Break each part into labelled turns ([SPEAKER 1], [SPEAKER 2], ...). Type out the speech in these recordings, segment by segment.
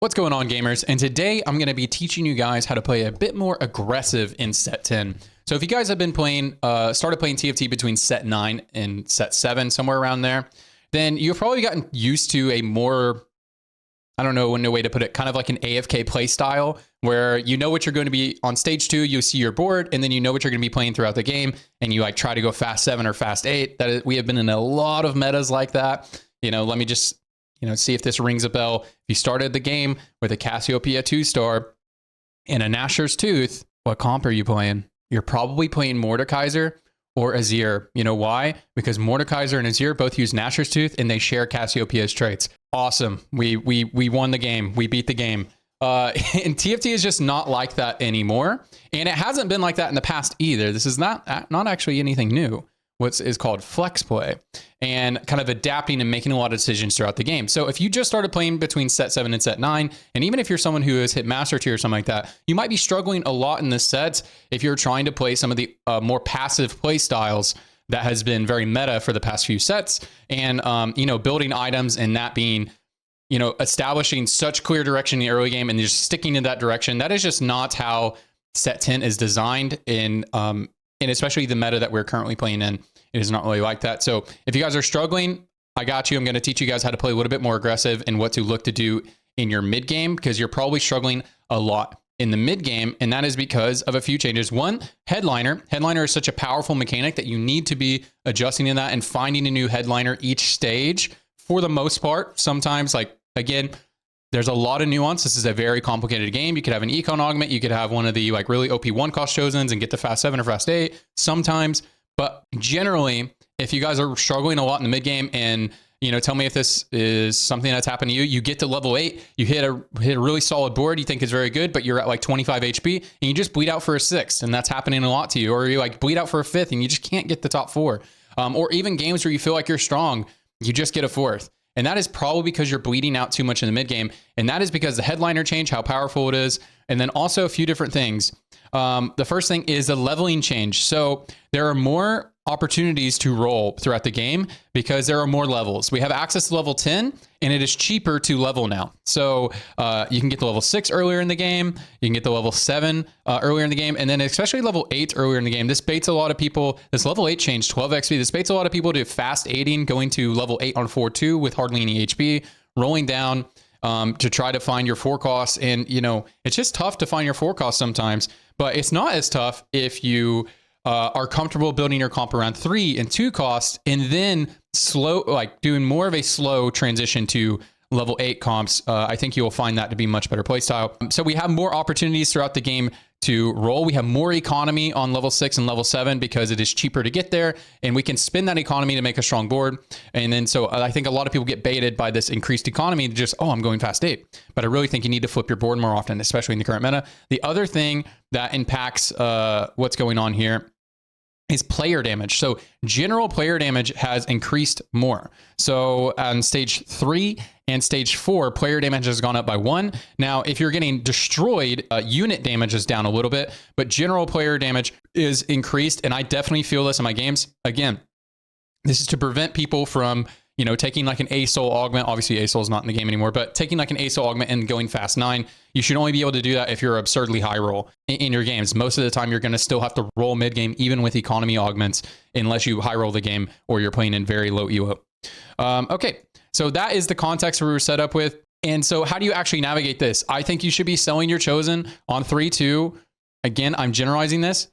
[SPEAKER 1] What's going on, gamers? And today I'm going to be teaching you guys how to play a bit more aggressive in set 10. So if you guys have been playing, started playing TFT between set 9 and set 7, somewhere around there, then you've probably gotten used to a more, I don't know no way to put it, kind of like an AFK play style where you know what you're going to be on stage 2, you see your board, and then you know what you're going to be playing throughout the game, and you like try to go fast 7 or fast 8. We have been in a lot of metas like that. Let me just see if this rings a bell. If you started the game with a Cassiopeia 2-star and a Nashor's Tooth, what comp are you playing? You're probably playing Mordekaiser or Azir. You know why? Because Mordekaiser and Azir both use Nashor's Tooth and they share Cassiopeia's traits. Awesome. We won the game. We beat the game. And TFT is just not like that anymore. And it hasn't been like that in the past either. This is not actually anything new. What is called flex play, and kind of adapting and making a lot of decisions throughout the game. So if you just started playing between set 7 and set 9, and even if you're someone who has hit master tier or something like that, you might be struggling a lot in the sets if you're trying to play some of the more passive play styles that has been very meta for the past few sets, and building items and that being establishing such clear direction in the early game and just sticking in that direction. That is just not how set 10 is designed in and especially the meta that we're currently playing in, it is not really like that. So if you guys are struggling, I got you. I'm going to teach you guys how to play a little bit more aggressive and what to look to do in your mid game, because you're probably struggling a lot in the mid game. And that is because of a few changes. One, headliner. Headliner is such a powerful mechanic that you need to be adjusting in that and finding a new headliner each stage for the most part. Sometimes, again, there's a lot of nuance. This is a very complicated game. You could have an econ augment. You could have one of the really OP 1-cost chosens and get the fast 7 or fast 8 sometimes. But generally, if you guys are struggling a lot in the mid game, and tell me if this is something that's happened to you. You get to level 8, you hit a really solid board you think is very good, but you're at 25 HP and you just bleed out for a 6th, and that's happening a lot to you. Or you bleed out for a 5th and you just can't get the top 4. Or even games where you feel like you're strong, you just get a 4th. And that is probably because you're bleeding out too much in the mid game. And that is because the headliner change, how powerful it is. And then also a few different things. The first thing is the leveling change. So there are more opportunities to roll throughout the game because there are more levels. We have access to level 10 and it is cheaper to level now. So you can get to level 6 earlier in the game. You can get to level 7 earlier in the game. And then especially level 8 earlier in the game. This baits a lot of people. This level 8 change, 12 XP. This baits a lot of people to fast aiding, going to level 8 on 4-2 with hardly any HP, rolling down to try to find your 4-costs. And, it's just tough to find your 4-costs sometimes. But it's not as tough if you are comfortable building your comp around 3 and 2 costs, and then doing more of a slow transition to level 8 comps. I think you will find that to be much better playstyle. So we have more opportunities throughout the game to roll. We have more economy on level 6 and level 7 because it is cheaper to get there, and we can spend that economy to make a strong board. And then so I think a lot of people get baited by this increased economy to just, I'm going fast 8. But I really think you need to flip your board more often, especially in the current meta. The other thing that impacts what's going on here is player damage. So general player damage has increased more. So on stage 3 and stage 4, player damage has gone up by 1. Now, if you're getting destroyed, unit damage is down a little bit, but general player damage is increased. And I definitely feel this in my games. Again, this is to prevent people from taking an A-Soul augment. Obviously, A-Soul is not in the game anymore, but taking an A-Soul augment and going fast 9, you should only be able to do that if you're absurdly high roll in your games. Most of the time, you're going to still have to roll mid-game, even with economy augments, unless you high roll the game or you're playing in very low ELO. Okay, so that is the context we were set up with. And so how do you actually navigate this? I think you should be selling your chosen on 3-2. Again, I'm generalizing this.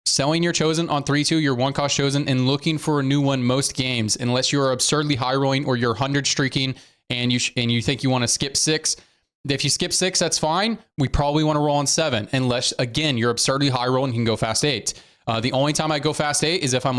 [SPEAKER 1] Selling your chosen on 3-2, your 1-cost chosen, and looking for a new one most games, unless you're absurdly high rolling or you're 100 streaking and you think you want to skip 6. If you skip 6, that's fine. We probably want to roll on 7, unless, again, you're absurdly high rolling and can go fast 8. The only time I go fast 8 is if I'm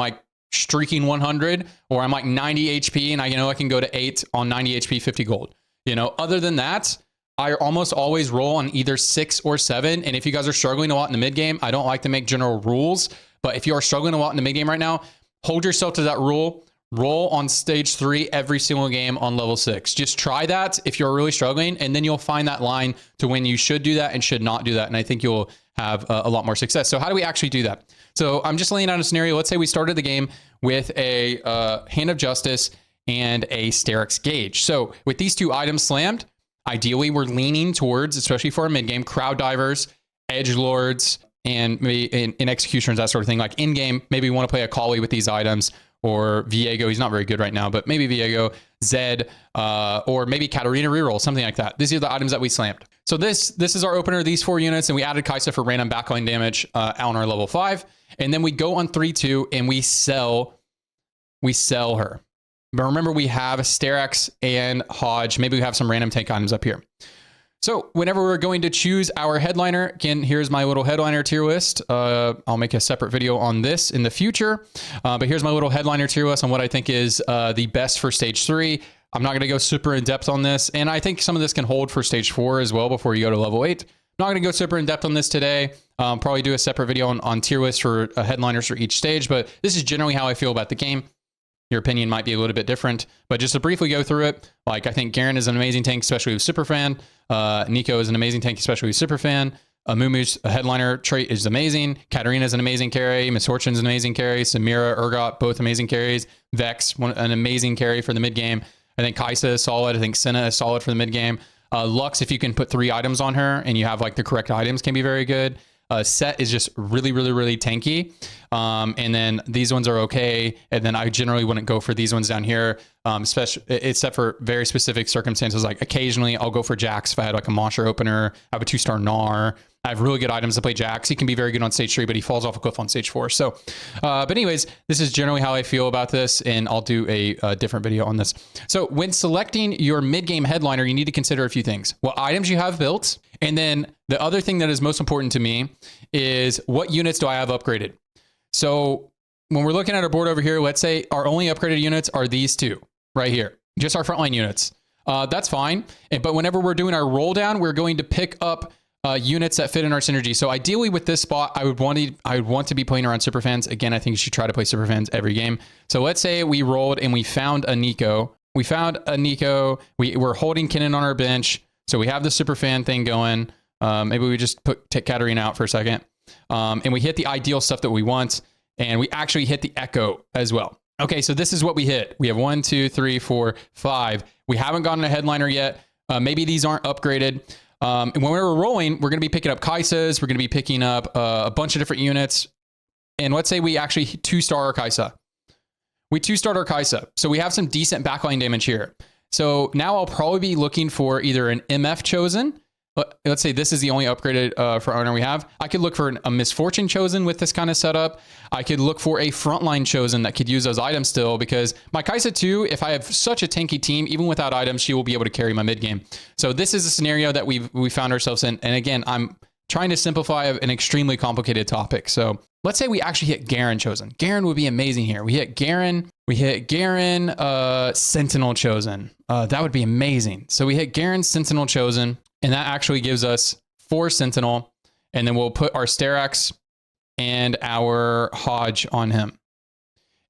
[SPEAKER 1] streaking 100 or I'm 90 HP and I know I can go to 8 on 90 HP, 50 gold. Other than that, I almost always roll on either 6 or 7. And if you guys are struggling a lot in the mid game, I don't like to make general rules, but if you are struggling a lot in the mid game right now, hold yourself to that rule. Roll on stage 3 every single game on level 6. Just try that if you're really struggling, and then you'll find that line to when you should do that and should not do that. And I think you'll have a lot more success. So how do we actually do that? So I'm just laying out a scenario. Let's say we started the game with a Hand of Justice and a Sterix Gauge. So with these two items slammed, Ideally, we're leaning towards, especially for our mid game, crowd divers, edge lords, and maybe in executioners, that sort of thing. Like in game, maybe we want to play a Kali with these items, or Viego. He's not very good right now, but maybe Viego, Zed, or maybe Katarina reroll, something like that. These are the items that we slammed. So this is our opener, these 4 units, and we added Kai'Sa for random backline damage on our level 5. And then we go on 3-2 and we sell her. But remember, we have Sterak's and Hodge. Maybe we have some random tank items up here. So whenever we're going to choose our headliner, again, here's my little headliner tier list. I'll make a separate video on this in the future. But here's my little headliner tier list on what I think is the best for stage 3. I'm not going to go super in depth on this. And I think some of this can hold for stage 4 as well before you go to level 8. Not going to go super in depth on this today. Probably do a separate video on tier lists for headliners for each stage. But this is generally how I feel about the game. Your opinion might be a little bit different, but just to briefly go through it, like I think Garen is an amazing tank, especially with Superfan. Nico is an amazing tank, especially with Superfan. Amumu's headliner trait is amazing. Katarina is an amazing carry. Miss Fortune's an amazing carry. Samira, Urgot, both amazing carries. Vex, an amazing carry for the mid game. I think Kai'Sa is solid. I think Senna is solid for the mid game. Lux, if you can put 3 items on her and you have like the correct items, can be very good. Set is just really, really, really tanky. And then these ones are okay. And then I generally wouldn't go for these ones down here, especially except for very specific circumstances. Like occasionally I'll go for Jax if I had like a monster opener. I have a 2-star Gnar. I have really good items to play Jax. He can be very good on stage 3, but he falls off a cliff on stage 4. So, but anyways, this is generally how I feel about this, and I'll do a different video on this. So when selecting your mid-game headliner, you need to consider a few things. What items you have built, and then the other thing that is most important to me is what units do I have upgraded? So when we're looking at our board over here, let's say our only upgraded units are these 2 right here, just our frontline units. That's fine. But whenever we're doing our roll down, we're going to pick up units that fit in our synergy. So ideally with this spot, I would want to be playing around Superfans. Again, I think you should try to play Superfans every game. So let's say we rolled and we found a Nico. We're holding Kennen on our bench. So we have the Superfan thing going. Maybe we just take Katarina out for a second. And we hit the ideal stuff that we want. And we actually hit the Echo as well. Okay, so this is what we hit. We have 1, 2, 3, 4, 5. We haven't gotten a headliner yet. Maybe these aren't upgraded. And when we're rolling, we're going to be picking up Kai'Sas. We're going to be picking up a bunch of different units. And let's say we actually 2-star our Kai'Sa. We 2-starred our Kai'Sa. So we have some decent backline damage here. So now I'll probably be looking for either an MF chosen. Let's say this is the only upgraded for owner we have. I could look for a Misfortune chosen with this kind of setup. I could look for a frontline chosen that could use those items still, because my Kai'Sa 2, if I have such a tanky team, even without items, she will be able to carry my mid game. So this is a scenario that we found ourselves in. And again, I'm trying to simplify an extremely complicated topic. So let's say we actually hit Garen chosen. Garen would be amazing here. We hit Garen, Sentinel chosen. That would be amazing. So we hit Garen, Sentinel chosen. And that actually gives us 4 Sentinel. And then we'll put our Sterak's and our Hodge on him.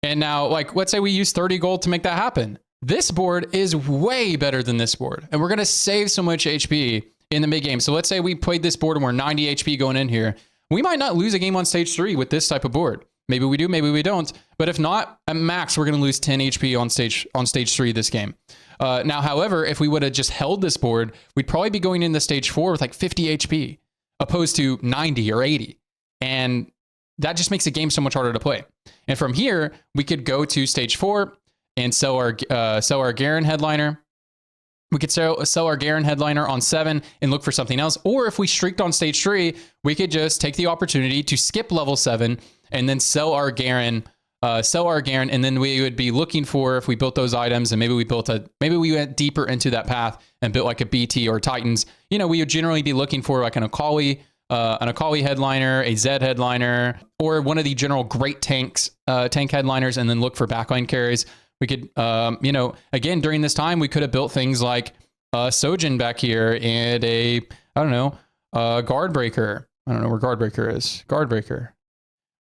[SPEAKER 1] And now, like, let's say we use 30 gold to make that happen. This board is way better than this board. And we're going to save so much HP in the mid game. So let's say we played this board and we're 90 HP going in here. We might not lose a game on stage 3 with this type of board. Maybe we do, maybe we don't. But if not, at max, we're going to lose 10 HP on stage 3 this game. Now, however, if we would have just held this board, we'd probably be going into stage 4 with like 50 HP opposed to 90 or 80. And that just makes the game so much harder to play. And from here, we could go to stage 4 and sell our Garen headliner. We could sell our Garen headliner on 7 and look for something else. Or if we streaked on stage 3, we could just take the opportunity to skip level 7 and then sell our Garen, and then we would be looking for, if we built those items and maybe we went deeper into that path and built like a BT or Titans, we would generally be looking for like an Akali headliner, a Zed headliner, or one of the general great tank headliners, and then look for backline carries. We could, again, during this time, we could have built things like Sojin back here and Guard Breaker. I don't know where Guard Breaker is. Guard Breaker.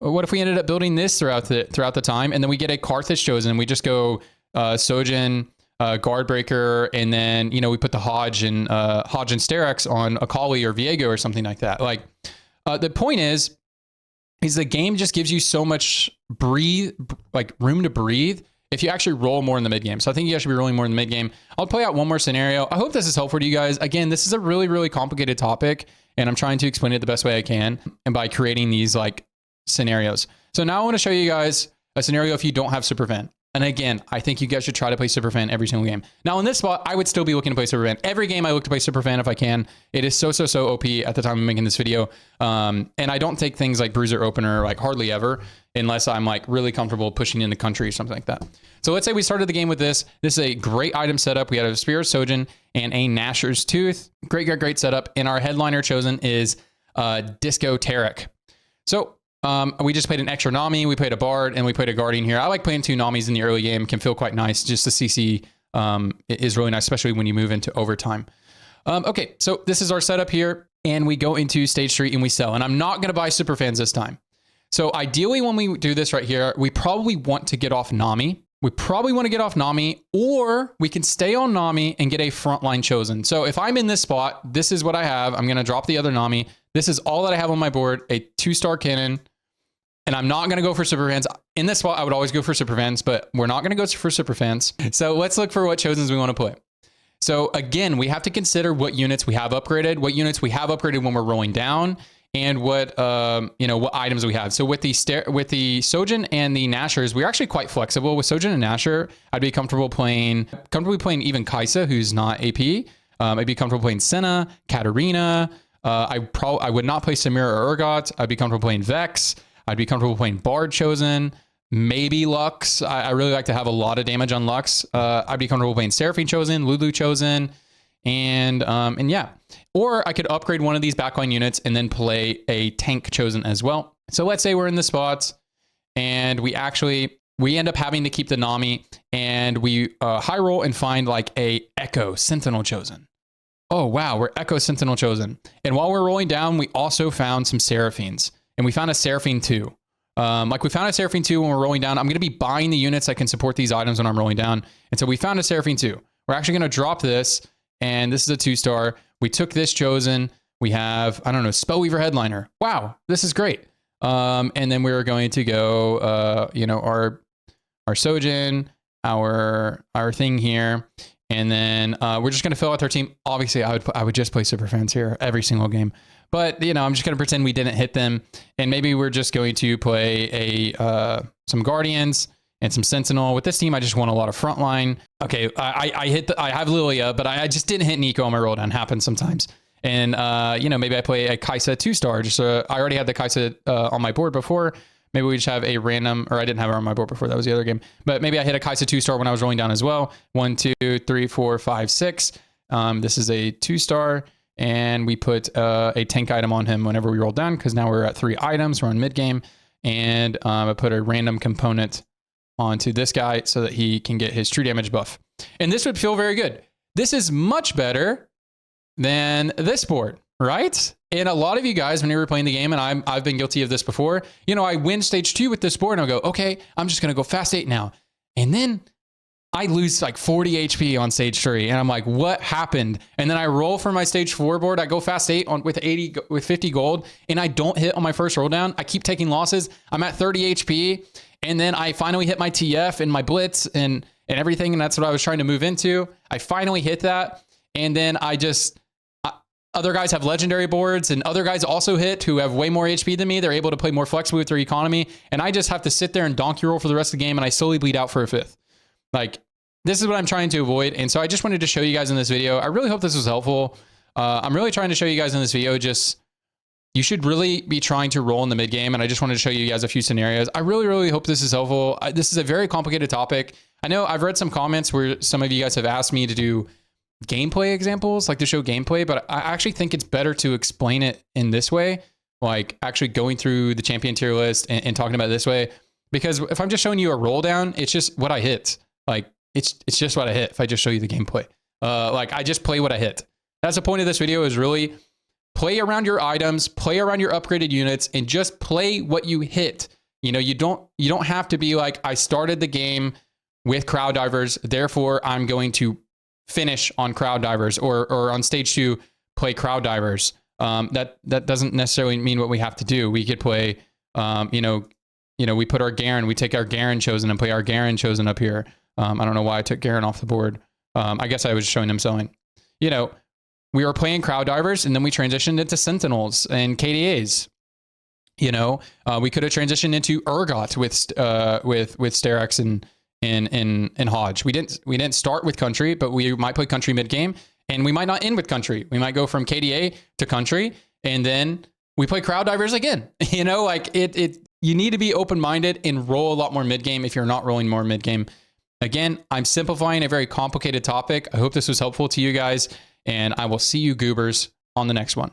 [SPEAKER 1] What if we ended up building this throughout the time, and then we get a Carthage chosen? We just go Sojin, Guard Breaker, and then we put the Hodge and Sterak's on Akali or Viego or something like that. Like the point is the game just gives you so much room to breathe if you actually roll more in the mid game. So I think you guys should be rolling more in the mid game. I'll play out one more scenario. I hope this is helpful to you guys. Again, this is a really, really complicated topic, and I'm trying to explain it the best way I can, and by creating these like scenarios. So now I want to show you guys a scenario if you don't have Superfan. And again, I think you guys should try to play Superfan every single game. Now in this spot, I would still be looking to play Superfan. Every game I look to play Superfan if I can. It is so OP at the time I'm making this video. And I don't take things like Bruiser Opener like hardly ever, unless I'm like really comfortable pushing in the country or something like that. So let's say we started the game with this. This is a great item setup. We had a Spear of Sojin and a Nashor's Tooth. Great setup. And our headliner chosen is Disco Tarek. So we just played an extra Nami, we played a Bard, and we played a Guardian here. I like playing 2 Namis in the early game. Can feel quite nice. Just the CC is really nice, especially when you move into overtime. Okay, so this is our setup here, and we go into stage 3 and we sell. And I'm not going to buy Superfans this time. So ideally when we do this right here, we probably want to get off Nami. Or we can stay on Nami and get a frontline chosen. So if I'm in this spot, this is what I have. I'm going to drop the other Nami. This is all that I have on my board, a 2-star cannon. And I'm not going to go for Superfans. In this spot, I would always go for Superfans, but we're not going to go for Superfans. So let's look for what chosens we want to play. So again, we have to consider what units we have upgraded, when we're rolling down, and what what items we have. So with the Sojin and the Nashors, we're actually quite flexible. With Sojin and Nashor, I'd be comfortably playing even Kaisa, who's not AP. I'd be comfortable playing Senna, Katarina. I would not play Samira or Urgot. I'd be comfortable playing Vex. I'd be comfortable playing Bard chosen, maybe Lux. I really like to have a lot of damage on Lux. I'd be comfortable playing Seraphine chosen, Lulu chosen, and yeah. Or I could upgrade one of these backline units and then play a tank chosen as well. So let's say we're in the spots and we end up having to keep the Nami, and we high roll and find like a Echo Sentinel chosen. Oh wow, we're Echo Sentinel chosen. And while we're rolling down, we also found some Seraphines. And we found a Seraphine 2. We found a Seraphine 2 when we're rolling down. I'm going to be buying the units that can support these items when I'm rolling down. And so we found a Seraphine 2. We're actually going to drop this, and this is a 2-star. We took this chosen. We have, Spellweaver Headliner. Wow, this is great. And then we're going to go, our Sojin, our thing here. And then we're just going to fill out our team. Obviously, I would just play Superfans here every single game. But, I'm just going to pretend we didn't hit them. And maybe we're just going to play some Guardians and some Sentinel. With this team, I just want a lot of frontline. Okay, I have Lilia, but I just didn't hit Nico on my roll down. Happens sometimes. And, maybe I play a Kaisa 2-star. I already had the Kaisa on my board before. Maybe we just have a random, or I didn't have her on my board before. That was the other game. But maybe I hit a Kaisa 2-star when I was rolling down as well. 1, 2, 3, 4, 5, 6. This is a 2-star. And we put a tank item on him whenever we roll down, because now we're at 3 items. We're on mid game. And I put a random component onto this guy so that he can get his true damage buff. And this would feel very good. This is much better than this board, right? And a lot of you guys, when you were playing the game, and I've been guilty of this before, I win stage 2 with this board and I'll go, okay, I'm just going to go fast 8 now. And then I lose like 40 HP on stage 3. And I'm like, what happened? And then I roll for my stage 4 board. I go fast 8 with 50 gold, and I don't hit on my first roll down. I keep taking losses. I'm at 30 HP. And then I finally hit my TF and my blitz and everything. And that's what I was trying to move into. I finally hit that. And then other guys have legendary boards, and other guys also hit who have way more HP than me. They're able to play more flexibly with their economy. And I just have to sit there and donkey roll for the rest of the game. And I slowly bleed out for a 5th. Like, this is what I'm trying to avoid. And so I just wanted to show you guys in this video. I really hope this was helpful. I'm really trying to show you guys in this video, you should really be trying to roll in the mid game. And I just wanted to show you guys a few scenarios. I really, really hope this is helpful. This is a very complicated topic. I know I've read some comments where some of you guys have asked me to do gameplay examples, like to show gameplay, but I actually think it's better to explain it in this way, like actually going through the champion tier list and talking about it this way. Because if I'm just showing you a roll down, it's just what I hit. Like, it's just what I hit. If I just show you the gameplay, like I just play what I hit. That's the point of this video, is really play around your items, play around your upgraded units, and just play what you hit. You don't have to be like, I started the game with crowd divers, therefore I'm going to finish on crowd divers, or on stage 2 play crowd divers. That doesn't necessarily mean what we have to do. We could play, you know, we put our Garen, we take our Garen chosen and play our Garen chosen up here. I don't know why I took Garen off the board. I guess I was showing them selling. You know, we were playing crowd divers and then we transitioned into sentinels and KDAs. You know, we could have transitioned into Urgot with Sterex and Hodge. We didn't start with country, but we might play country mid game, and we might not end with country. We might go from KDA to country, and then we play crowd divers again. You know, like you need to be open-minded and roll a lot more mid game if you're not rolling more mid game. Again, I'm simplifying a very complicated topic. I hope this was helpful to you guys, and I will see you goobers on the next one.